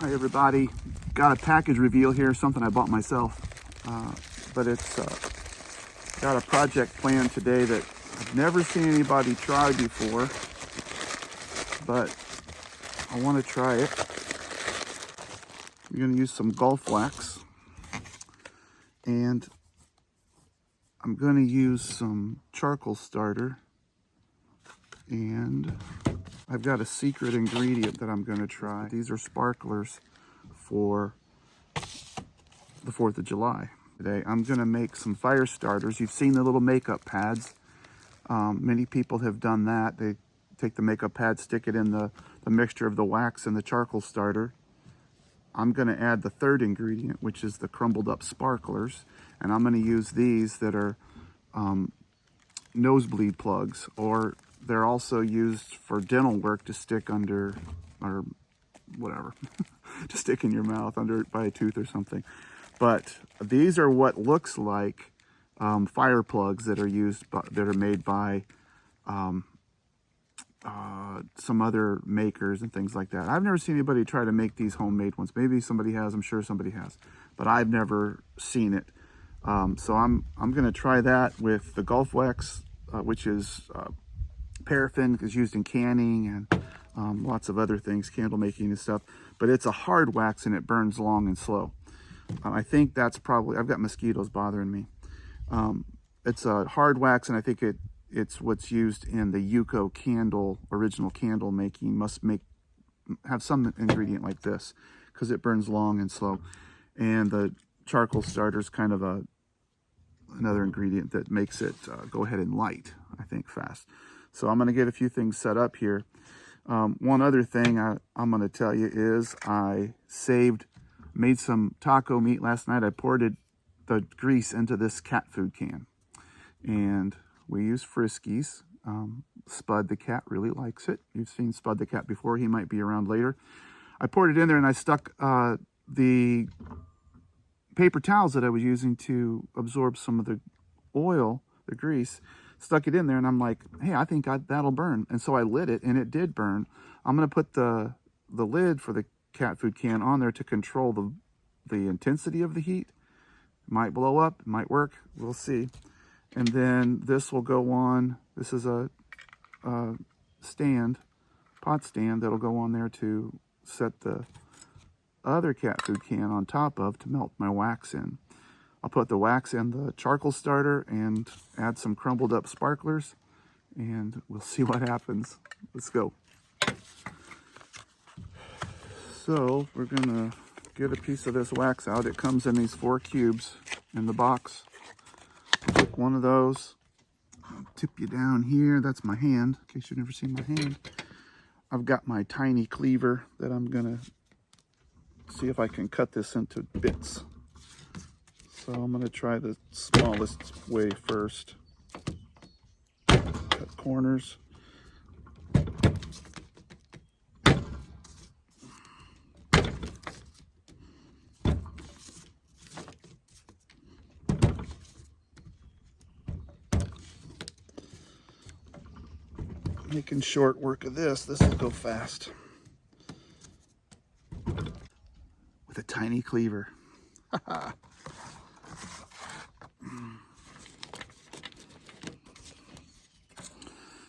Hi everybody, got a package reveal here, something I bought myself, but it's got a project plan today that I've never seen anybody try before, but I want to try it. I'm going to use some Gulf wax, and I'm going to use some charcoal starter, and I've got a secret ingredient that I'm going to try. These are sparklers for the 4th of July. Today I'm going to make some fire starters. You've seen the little makeup pads. Many people have done that. They take the makeup pad, stick it in the mixture of the wax and the charcoal starter. I'm going to add the third ingredient, which is the crumbled up sparklers, and I'm going to use these that are nosebleed plugs, or they're also used for dental work to stick under, or whatever, to stick in your mouth under by a tooth or something. But these are what looks like fire plugs that are used, that are made by some other makers and things like that. I've never seen anybody try to make these homemade ones. Maybe somebody has, I'm sure somebody has, but I've never seen it. So I'm going to try that with the Gulf wax, which is paraffin, is used in canning and lots of other things, candle making and stuff. But it's a hard wax and it burns long and slow. I think that's probably, I've have mosquitoes bothering me. It's a hard wax, and I think it's what's used in the Yuko candle, original candle making, must have some ingredient like this, because it burns long and slow. And the charcoal starter is kind of another ingredient that makes it go ahead and light, I think, fast. So I'm going to get a few things set up here. One other thing I'm going to tell you is I made some taco meat last night. I poured the grease into this cat food can, and we use Friskies. Spud the cat really likes it. You've seen Spud the cat before. He might be around later. I poured it in there, and I stuck the paper towels that I was using to absorb some of the oil, the grease, stuck it in there, and I'm like, hey, I think that'll burn. And so I lit it, and it did burn. I'm going to put the lid for the cat food can on there to control the intensity of the heat. It might blow up, it might work, we'll see. And then this will go on. This is a pot stand that'll go on there to set the other cat food can on top of to melt my wax in. I'll put the wax in the charcoal starter and add some crumbled up sparklers, and we'll see what happens. Let's go. So we're gonna get a piece of this wax out. It comes in these 4 cubes in the box. Take one of those. I'll tip you down here. That's my hand, in case you've never seen my hand. I've got my tiny cleaver that I'm gonna see if I can cut this into bits. So I'm gonna try the smallest way first. Cut corners. Making short work of this. This will go fast. With a tiny cleaver.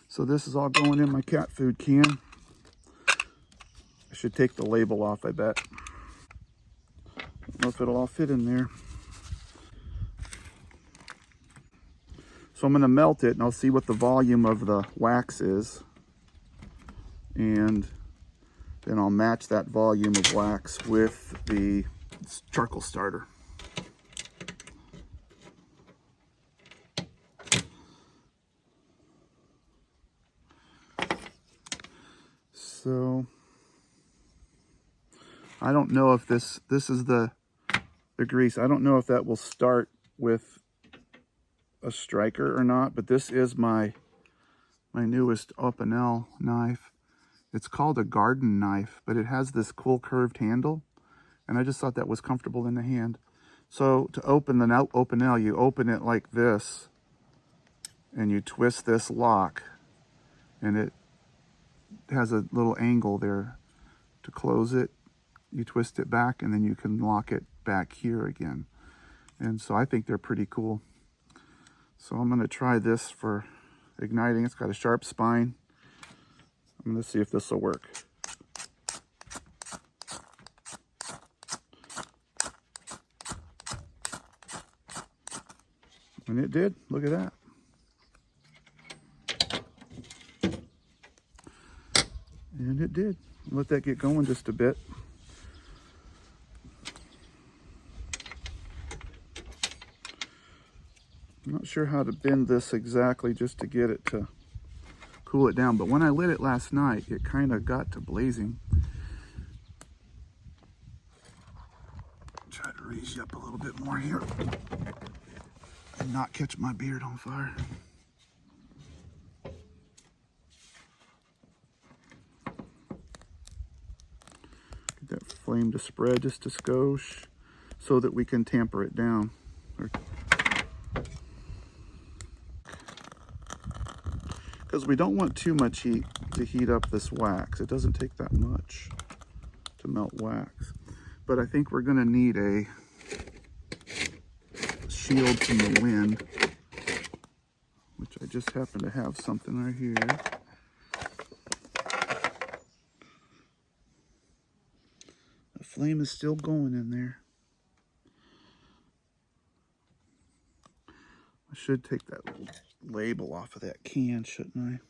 So this is all going in my cat food can. I should take the label off, I bet. Don't know if it'll all fit in there. So I'm going to melt it, and I'll see what the volume of the wax is. And then I'll match that volume of wax with the charcoal starter. So I don't know if this is the grease. I don't know if that will start with a striker or not, but this is my newest Opinel knife. It's called a garden knife, but it has this cool curved handle, and I just thought that was comfortable in the hand. So to open the Opinel, you open it like this, and you twist this lock, and it has a little angle there to close it. you twist it back and then you can lock it back here again. And so I think they're pretty cool. So I'm going to try this for igniting. It's got a sharp spine. I'm going to see if this will work. And it did. Look at that. And it did. Let that get going just a bit. I'm not sure how to bend this exactly just to get it to cool it down, but when I lit it last night, it kind of got to blazing. Try to raise you up a little bit more here and not catch my beard on fire. Get that flame to spread just a skosh so that we can tamper it down. Because we don't want too much heat to heat up this wax. It doesn't take that much to melt wax. But I think we're going to need a shield from the wind, which I just happen to have something right here. The flame is still going in there. I should take that little label off of that can, shouldn't I?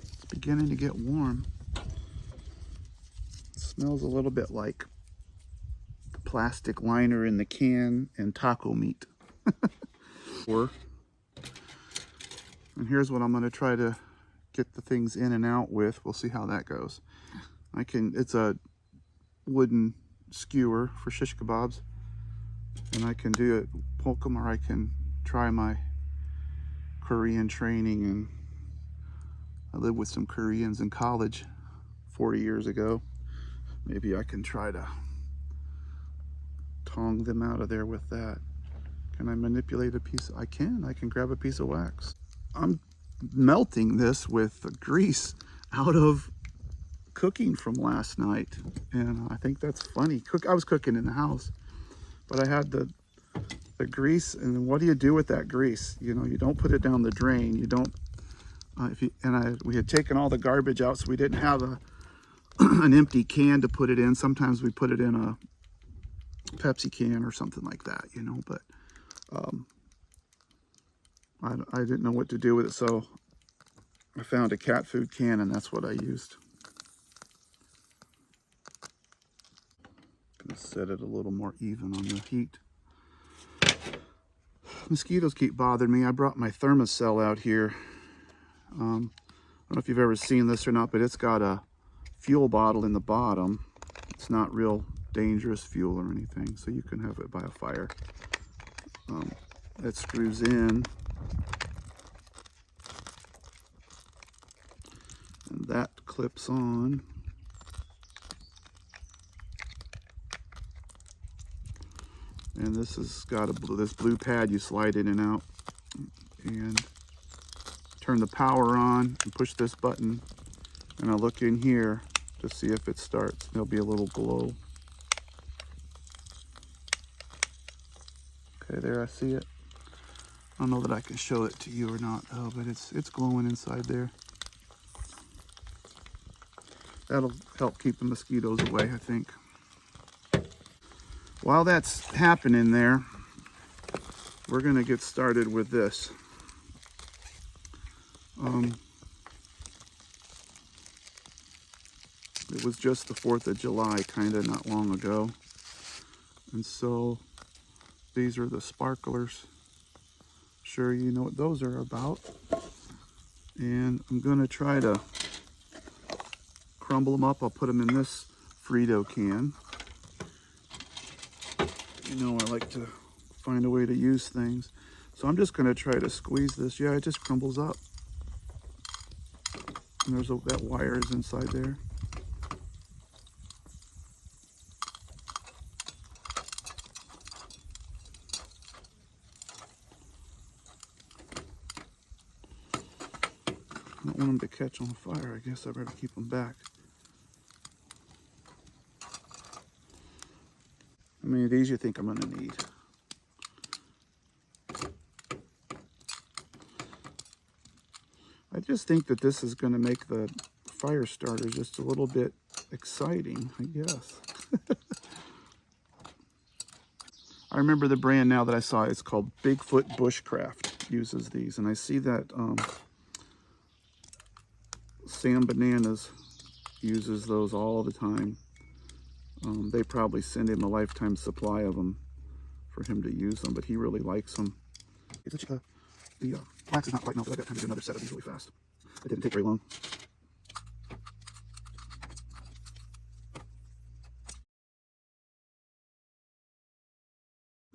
It's beginning to get warm. It smells a little bit like the plastic liner in the can and taco meat. And here's what I'm going to try to get the things in and out with. We'll see how that goes. It's a wooden skewer for shish kebabs, and I can do it, poke them, or I can try my Korean training. And I lived with some Koreans in college 40 years ago. Maybe I can try to tong them out of there with that. Can I manipulate a piece? I can grab a piece of wax. I'm melting this with grease out of cooking from last night, and I think that's funny. I was cooking in the house, but I had the grease, and what do you do with that grease? You know, you don't put it down the drain. You don't. We had taken all the garbage out, so we didn't have an empty can to put it in. Sometimes we put it in a Pepsi can or something like that, you know. But I didn't know what to do with it, so I found a cat food can, and that's what I used. Set it a little more even on the heat. Mosquitoes keep bothering me. I brought my thermocell out here. I don't know if you've ever seen this or not, but it's got a fuel bottle in the bottom. It's not real dangerous fuel or anything, so you can have it by a fire. It screws in, and that clips on. And this has got this blue pad you slide in and out, and turn the power on and push this button, and I'll look in here to see if it starts. There'll be a little glow. Okay, there, I see it. I don't know that I can show it to you or not, though, but it's glowing inside there. That'll help keep the mosquitoes away, I think. While that's happening there, we're going to get started with this. It was just the 4th of July, kind of not long ago. And so these are the sparklers. Sure, you know what those are about. And I'm going to try to crumble them up. I'll put them in this Frito can. You know, I like to find a way to use things. So I'm just going to try to squeeze this. Yeah, it just crumbles up. And that wire is inside there. don't want them to catch on fire. I guess I better keep them back. How many of these you think I'm going to need? I just think that this is going to make the fire starter just a little bit exciting, I guess. I remember the brand now that I saw. It's called Bigfoot Bushcraft. Uses these, and I see that Sam Bananas uses those all the time. They probably send him a lifetime supply of them for him to use them, but he really likes them. The wax is not quite melted. I've got time to do another set of these really fast. It didn't take very long.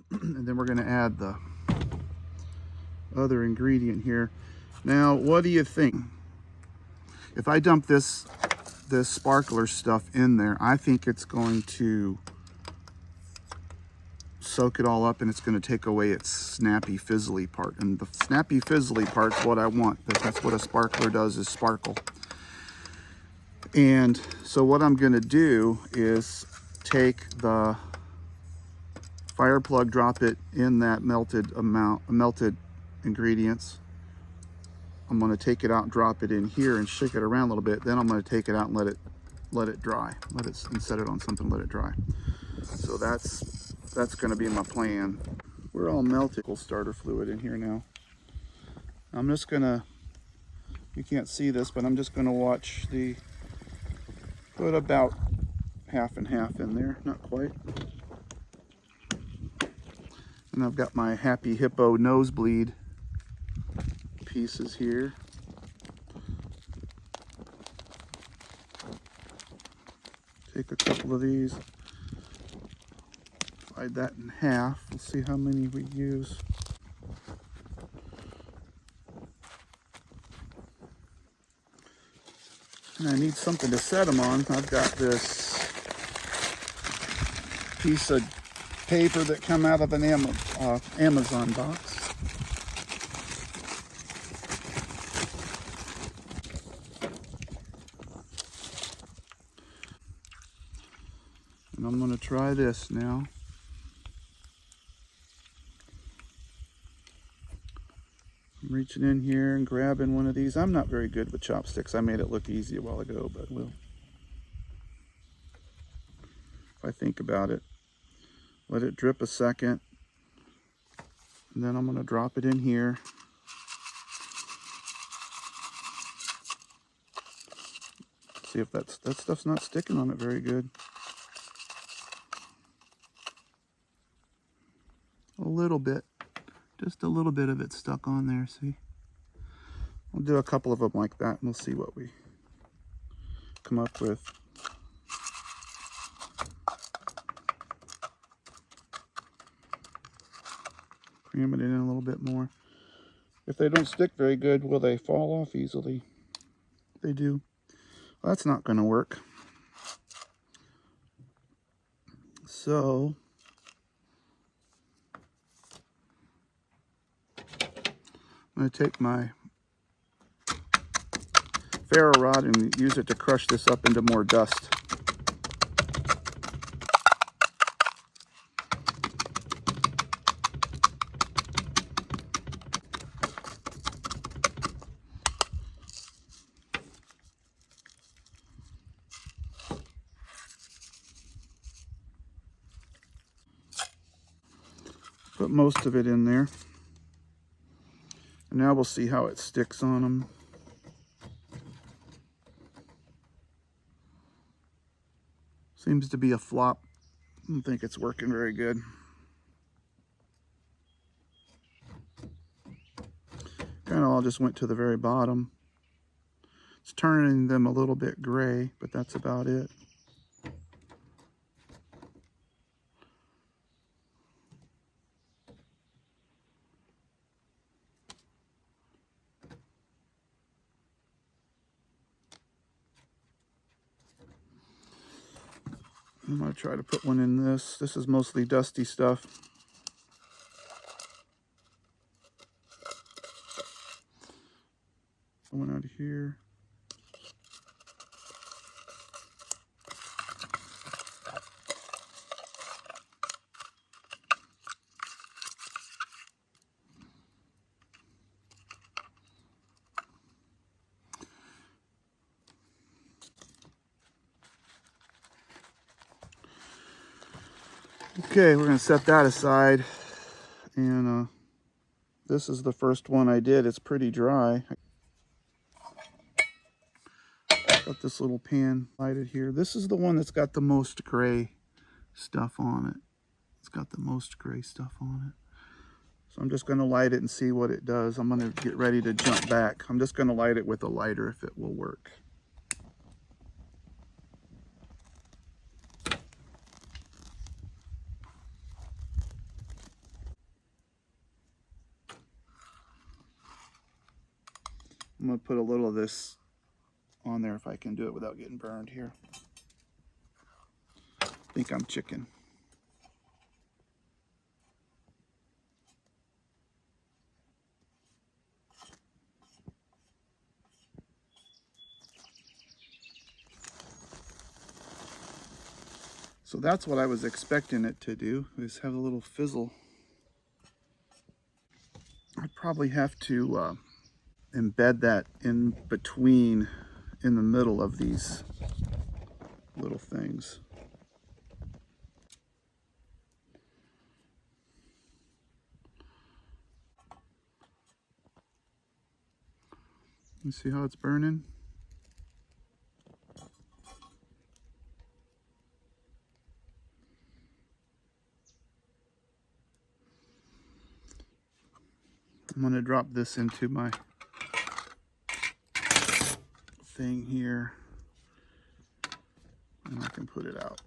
And then we're going to add the other ingredient here. Now, what do you think? If I dump this sparkler stuff in there, I think it's going to soak it all up, and it's going to take away its snappy fizzly part. And the snappy fizzly part's what I want. That's what a sparkler does, is sparkle. And so what I'm going to do is take the fire plug, drop it in that melted ingredients. I'm going to take it out and drop it in here and shake it around a little bit. Then I'm going to take it out and let it dry. And set it on something, let it dry. So that's going to be my plan. We're all melted. Starter fluid in here now. I'm just going to, you can't see this, but I'm just going to put about half and half in there, not quite. And I've got my Happy Hippo nosebleed pieces here. Take a couple of these, divide that in half. Let's see how many we use. And I need something to set them on. I've got this piece of paper that come out of an Amazon box. And I'm going to try this now. I'm reaching in here and grabbing one of these. I'm not very good with chopsticks. I made it look easy a while ago, but if I think about it. Let it drip a second, and then I'm going to drop it in here. See if that stuff's not sticking on it very good. A little bit, just a little bit of it stuck on there. See, we'll do a couple of them like that, and we'll see what we come up with. Cram it in a little bit more. If they don't stick very good, will they fall off easily? They do. Well, that's not going to work. So I'm going to take my ferro rod and use it to crush this up into more dust. Put most of it in there. And now we'll see how it sticks on them. Seems to be a flop. I don't think it's working very good. Kind of all just went to the very bottom. It's turning them a little bit gray, but that's about it. I'm going to try to put one in this. This is mostly dusty stuff. One out of here. Okay, we're going to set that aside. And this is the first one I did. It's pretty dry. Got this little pan lighted here. This is the one that's got the most gray stuff on it. It's got the most gray stuff on it. So I'm just going to light it and see what it does. I'm going to get ready to jump back. I'm just going to light it with a lighter if it will work. I'm going to put a little of this on there if I can do it without getting burned here. I think I'm chicken. So that's what I was expecting it to do, is have a little fizzle. I'd probably have to embed that in between, in the middle of these little things. You see how it's burning? I'm going to drop this into my thing here, and I can put it out.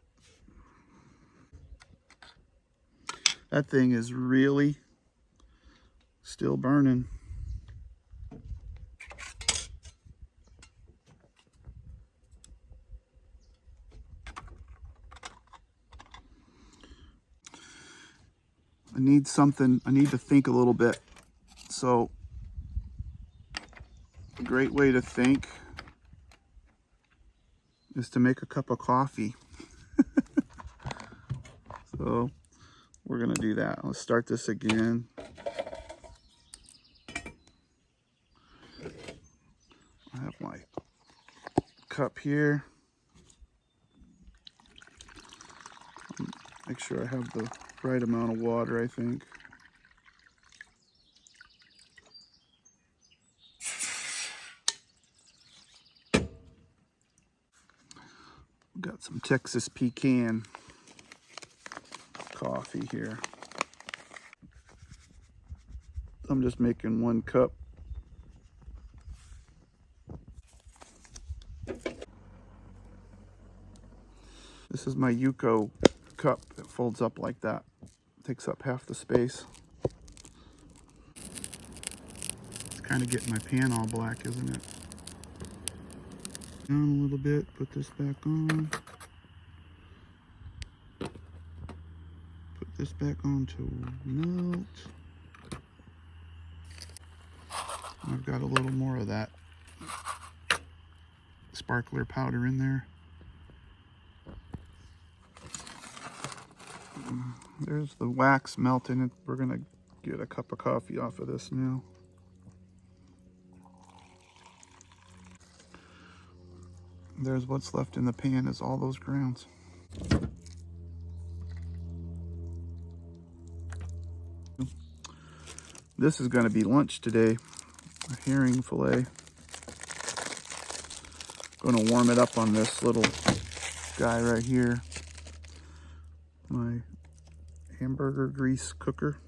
That thing is really still burning. I need something, I need to think a little bit. So, a great way to think is to make a cup of coffee. So, we're going to do that. Let's start this again. I have my cup here. Make sure I have the right amount of water, I think. Got some Texas pecan coffee here. I'm just making 1 cup. This is my Yuko cup. It folds up like that. Takes up half the space. It's kind of getting my pan all black, isn't it? Down a little bit, put this back on. Put this back on to melt. I've got a little more of that sparkler powder in there. There's the wax melting. We're gonna get a cup of coffee off of this now. There's what's left in the pan, is all those grounds. This is gonna be lunch today, a herring fillet. Gonna warm it up on this little guy right here. My hamburger grease cooker.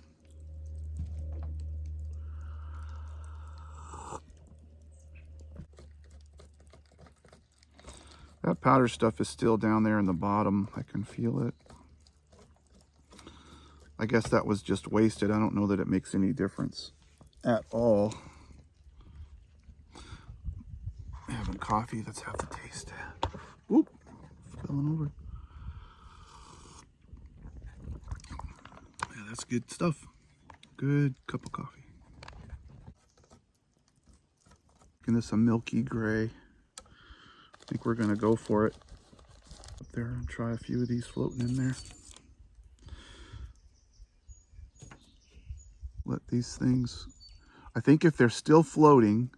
That powder stuff is still down there in the bottom. I can feel it. I guess that was just wasted. I don't know that it makes any difference at all. Having coffee, that's half the taste. Oop, spilling over. Yeah, that's good stuff. Good cup of coffee. making this a milky gray. I think we're gonna go for it up there and try a few of these floating in there. Let these things, I think if they're still floating,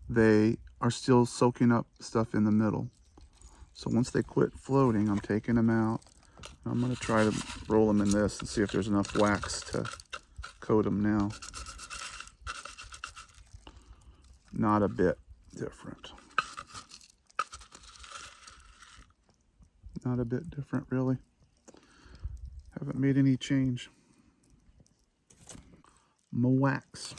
they are still soaking up stuff in the middle. So once they quit floating, I'm taking them out. I'm gonna try to roll them in this and see if there's enough wax to coat them now. Not a bit different. Not a bit different, really. Haven't made any change. More wax.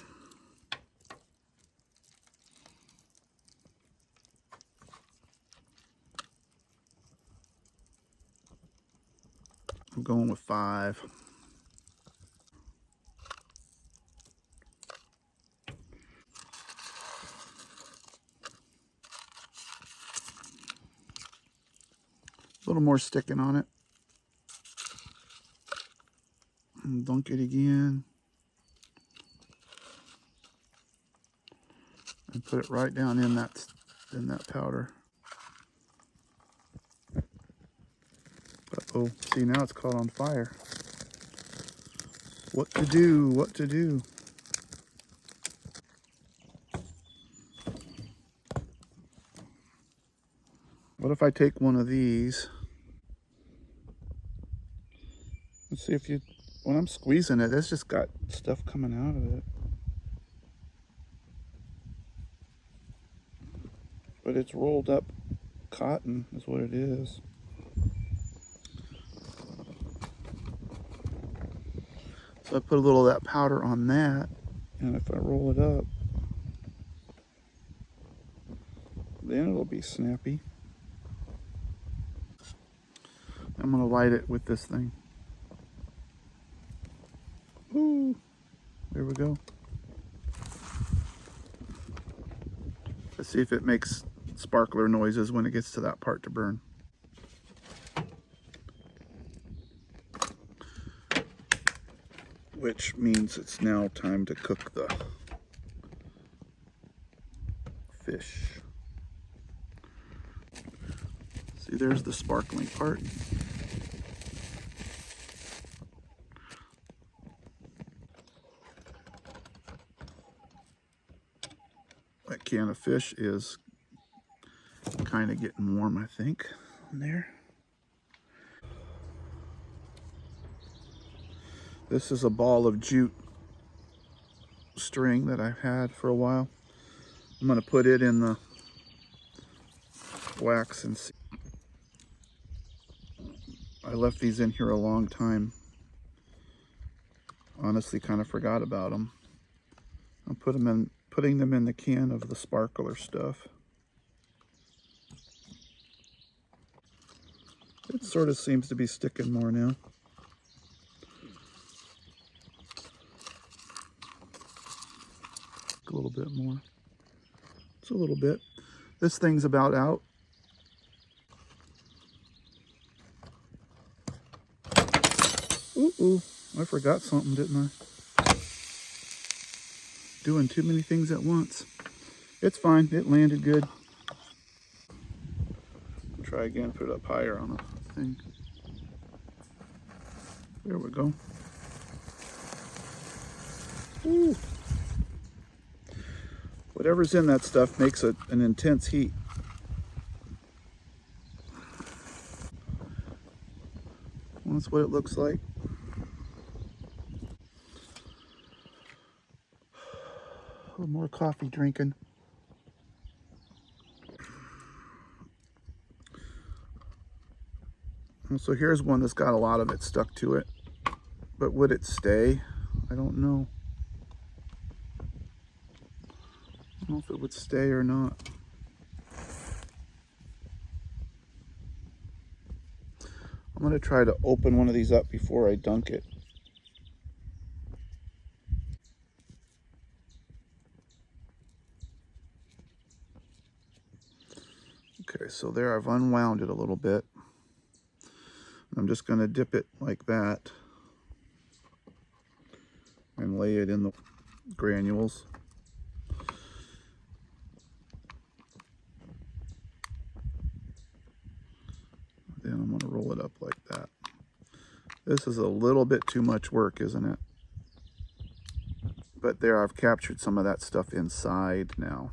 I'm going with 5. A little more sticking on it. And dunk it again. And put it right down in that powder. Uh-oh, see, now it's caught on fire. What to do, what to do? What if I take one of these? Let's see if you, when I'm squeezing it, it's just got stuff coming out of it. But it's rolled up cotton is what it is. So I put a little of that powder on that, and if I roll it up, then it'll be snappy. I'm gonna light it with this thing. Ooh, there we go. Let's see if it makes sparkler noises when it gets to that part to burn. Which means it's now time to cook the fish. See, there's the sparkling part. That can of fish is kind of getting warm, I think, on there. This is a ball of jute string that I've had for a while. I'm going to put it in the wax and see. I left these in here a long time. Honestly, kind of forgot about them. I'll putting them in the can of the sparkler stuff. It sort of seems to be sticking more now. A little bit more. It's a little bit. This thing's about out. Ooh, I forgot something, didn't I? Doing too many things at once. It's fine, it landed good. Try again, put it up higher on the thing. There we go. Ooh. Whatever's in that stuff makes it an intense heat. Well, that's what it looks like. A little more coffee drinking. And so here's one that's got a lot of it stuck to it. But would it stay? I don't know. I don't know if it would stay or not. I'm going to try to open one of these up before I dunk it. Okay, so there I've unwound it a little bit. I'm just going to dip it like that and lay it in the granules. This is a little bit too much work, isn't it? But there, I've captured some of that stuff inside now.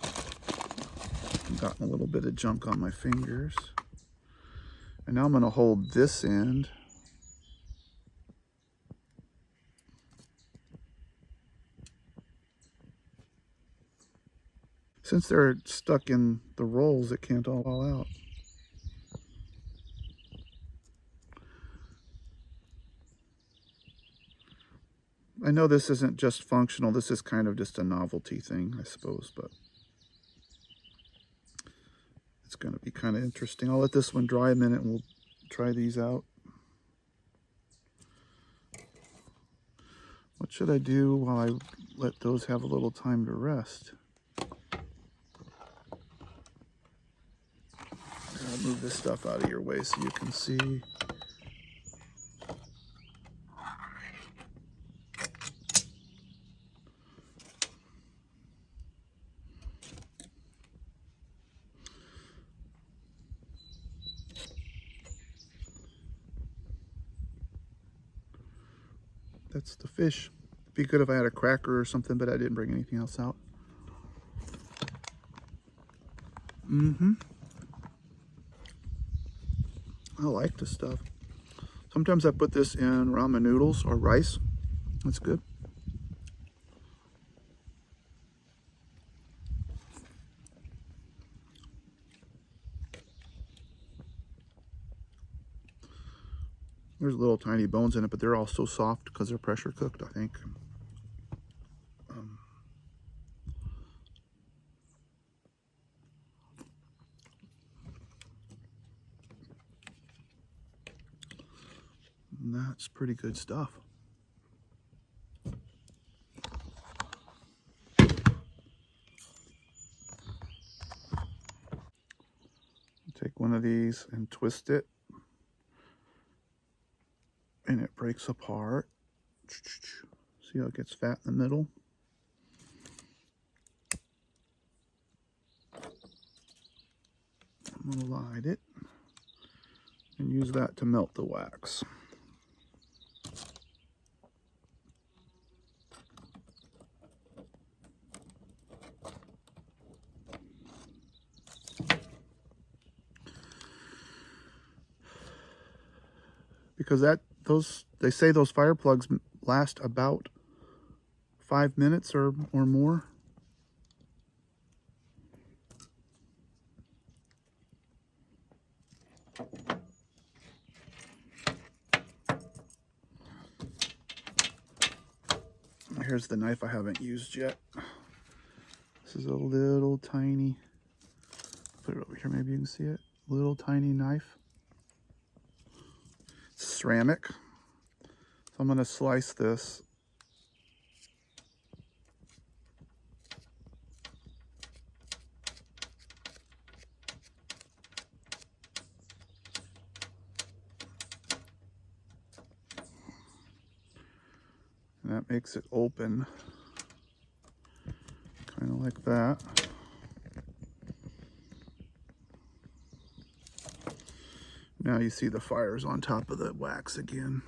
I've gotten a little bit of junk on my fingers. And now I'm going to hold this end. Since they're stuck in the rolls, it can't all fall out. I know this isn't just functional, this is kind of just a novelty thing, I suppose, but it's going to be kind of interesting. I'll let this one dry a minute and we'll try these out. What should I do while I let those have a little time to rest? I'll move this stuff out of your way so you can see. That's the fish. It'd be good if I had a cracker or something, but I didn't bring anything else out. I like this stuff. Sometimes I put this in ramen noodles or rice. That's good. There's little tiny bones in it, but they're all so soft because they're pressure cooked, I think. And that's pretty good stuff. Take one of these and twist it, and it breaks apart. See how it gets fat in the middle? I'm gonna light it and use that to melt the wax. Because they say those fire plugs last about 5 minutes or more. Here's the knife I haven't used yet. This is a little tiny, put it over here, maybe you can see it. Little tiny knife. It's ceramic. So I'm going to slice this. And that makes it open, kind of like that. Now you see the fire's on top of the wax again.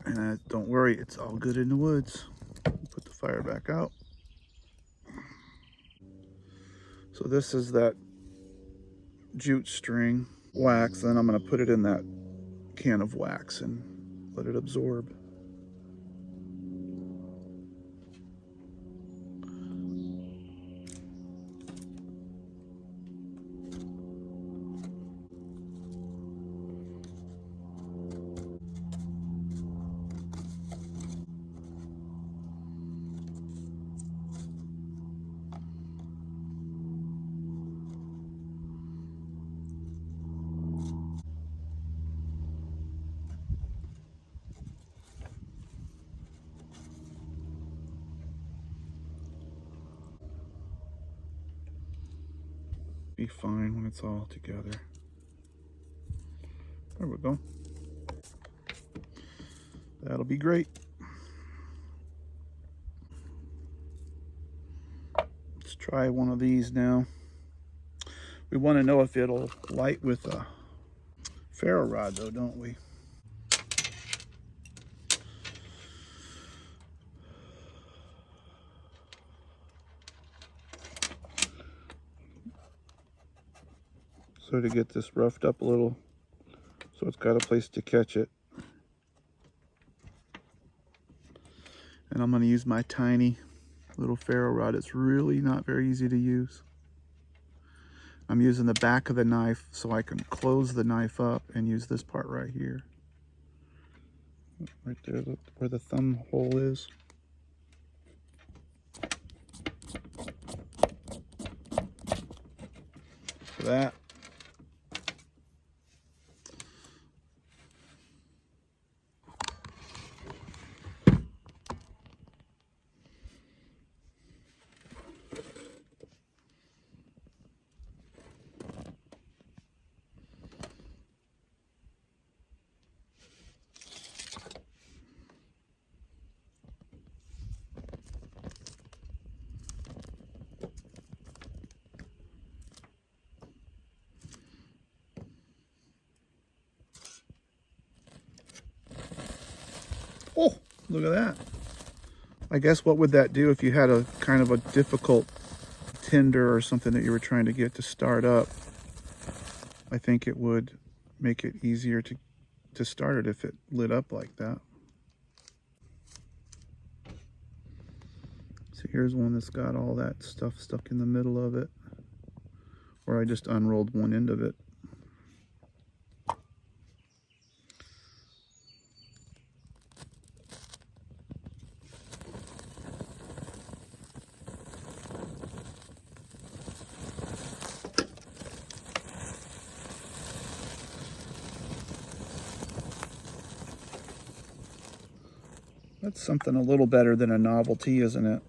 And don't worry, it's all good in the woods. Put the fire back out. So this is that jute string wax, and I'm going to put it in that can of wax and let it absorb. Be fine when it's all together. There we go. That'll be great. try one of these now. We want to know if it'll light with a ferro rod though, don't we? So to get this roughed up a little, so it's got a place to catch it. And I'm going to use my tiny little ferro rod. It's really not very easy to use. I'm using the back of the knife so I can close the knife up and use this part right here. Right there, where the thumb hole is. For that. Oh, look at that. I guess what would that do if you had a kind of a difficult tinder or something that you were trying to get to start up? I think it would make it easier to start it if it lit up like that. So here's one that's got all that stuff stuck in the middle of it, where I just unrolled one end of it. That's something a little better than a novelty, isn't it?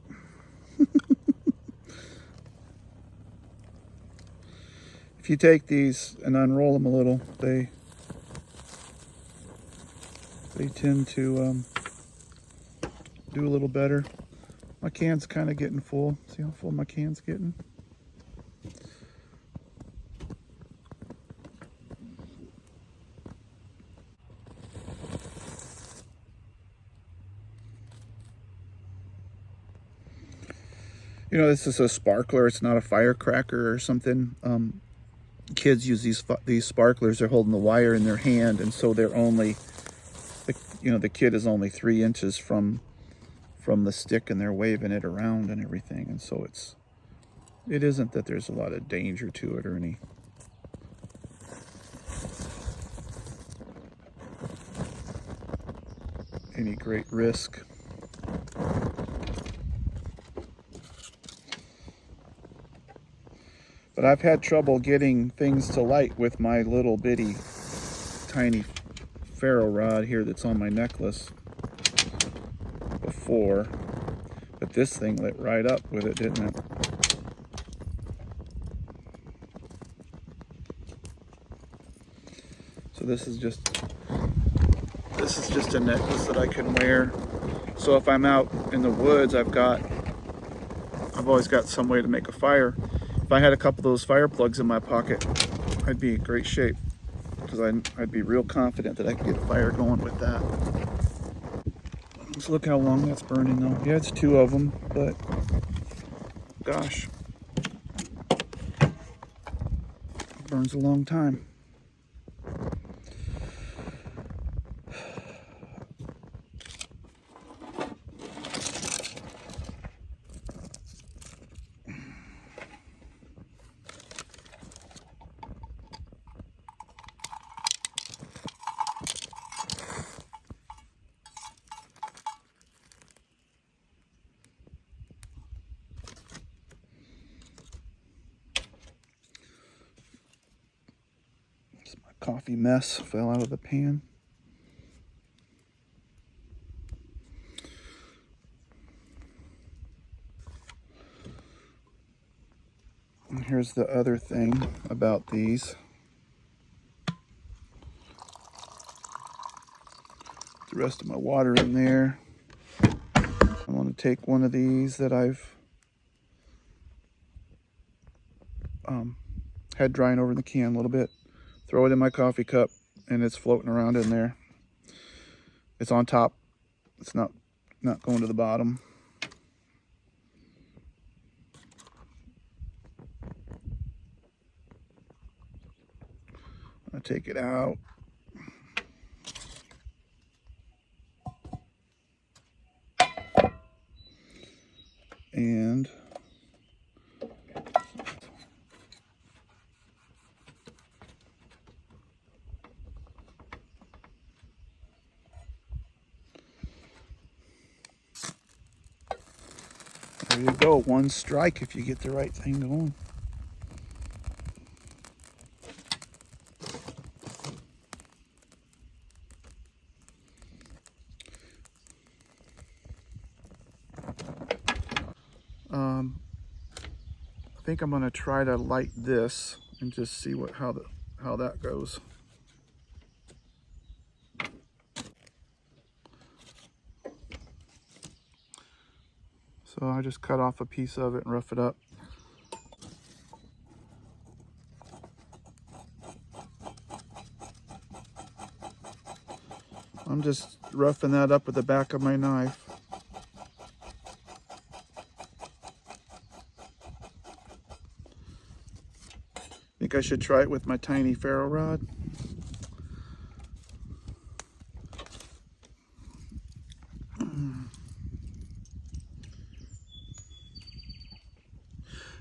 If you take these and unroll them a little, they tend to do a little better. My can's kind of getting full. See how full my can's getting? You know, this is a sparkler. It's not a firecracker or something. Kids use these sparklers. They're holding the wire in their hand, and so they're only, the kid is only 3 inches from the stick, and they're waving it around and everything. And so it isn't that there's a lot of danger to it or any great risk. But I've had trouble getting things to light with my little bitty tiny ferro rod here that's on my necklace before. But this thing lit right up with it, didn't it? So this is just a necklace that I can wear. So if I'm out in the woods, I've always got some way to make a fire. If I had a couple of those fire plugs in my pocket, I'd be in great shape, because I'd be real confident that I could get a fire going with that. Let's look how long that's burning though. Yeah, it's 2 of them, but gosh, it burns a long time. Coffee mess fell out of the pan. And here's the other thing about these. The rest of my water in there. I want to take one of these that I've head drying over in the can a little bit. Throw it in my coffee cup, and it's floating around in there. It's on top. It's not going to the bottom. I'll take it out. And there you go. One strike if you get the right thing going. I think I'm going to try to light this and just see how that goes. So I just cut off a piece of it and rough it up. I'm just roughing that up with the back of my knife. I think I should try it with my tiny ferro rod.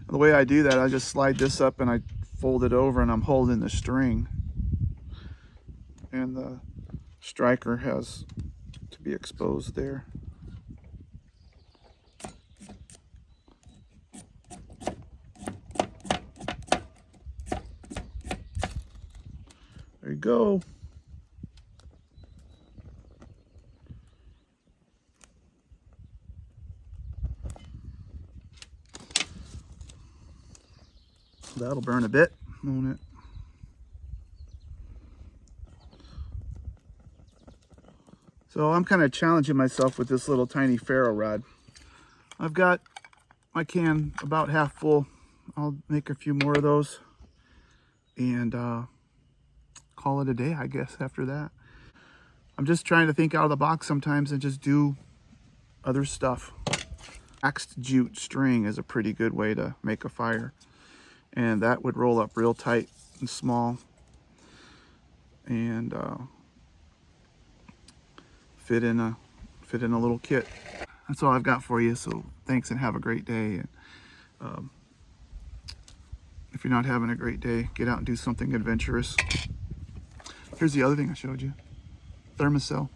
The way I do that, I just slide this up and I fold it over and I'm holding the string. And the striker has to be exposed there. There you go. That'll burn a bit, won't it? So I'm kind of challenging myself with this little tiny ferro rod. I've got my can about half full. I'll make a few more of those and call it a day, I guess, after that. I'm just trying to think out of the box sometimes and just do other stuff. Waxed jute string is a pretty good way to make a fire. And that would roll up real tight and small and fit in a little kit. That's all I've got for you. So thanks and have a great day. And if you're not having a great day, get out and do something adventurous. Here's the other thing I showed you. Thermocell.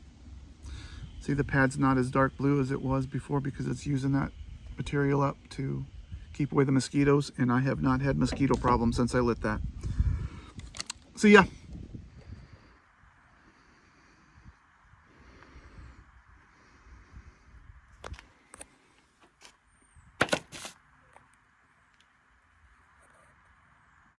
See, the pad's not as dark blue as it was before because it's using that material up to keep away the mosquitoes, and I have not had mosquito problems since I lit that. See ya.